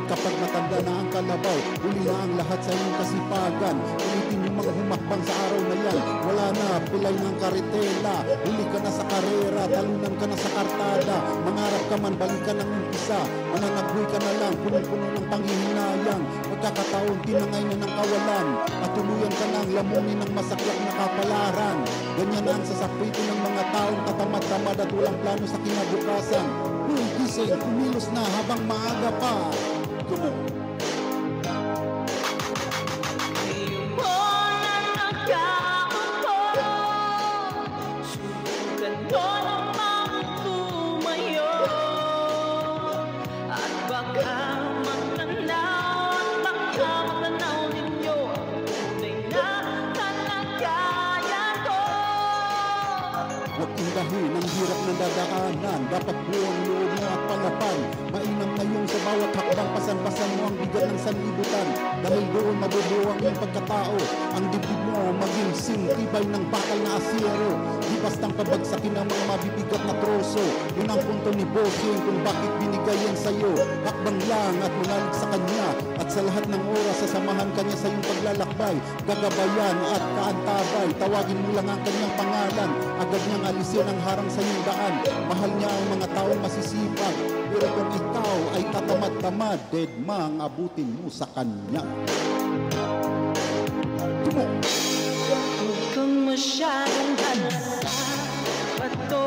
At kapag matanda na ang kalabaw, uli na ang lahat sa iyong kasipagan. Ulitin yung mga humakbang sa araw na yan. Wala na, pilay ng karetela. Huli ka na sa karera, talunan ka na sa kartada. Mangarap ka man, balik ka ng umpisa. Mananagboy ka na lang, punong-puno ng panghihinayang. Magkakataon, tinangay na ng kawalan. At tuluyan ka ng lamunin ng masaklap na kapalaran. Ganyan ang sasakritin ng mga taong katamad-tamad at walang plano sa kinabukasan. Uy, gising, kumilos na habang maaga pa. Come on. Huwag indahin ang hirap ng dadaanan. Dapat buong loob mo at palapan. Mainam na yung sa bawat hakbang, pasan-pasan mo ang bigat ng sanlibutan. Dahil doon mabubuo ang iyong pagkatao. Ang dibdib mo maging tibay ng bakal na asyero. Di bastang pabagsakin ang mga mabibigat na troso. Yun ang punto ni Bossing kung bakit binigay yan sa'yo. Hakbang lang at manalig sa kanya. At sa lahat ng oras sasamahan kanya sa iyong paglalakbay. Gagabayan at kaantabay. Tawagin mo lang ang kanyang pangalan. Agad niyang alisin ang harang sa iyong daan. Mahal niya ang mga taong masisipag. Pero kung ikaw ay tatamad-tamad, dead mang abutin mo sa kanya. Tumo! Huwag kang masyadong halata, pato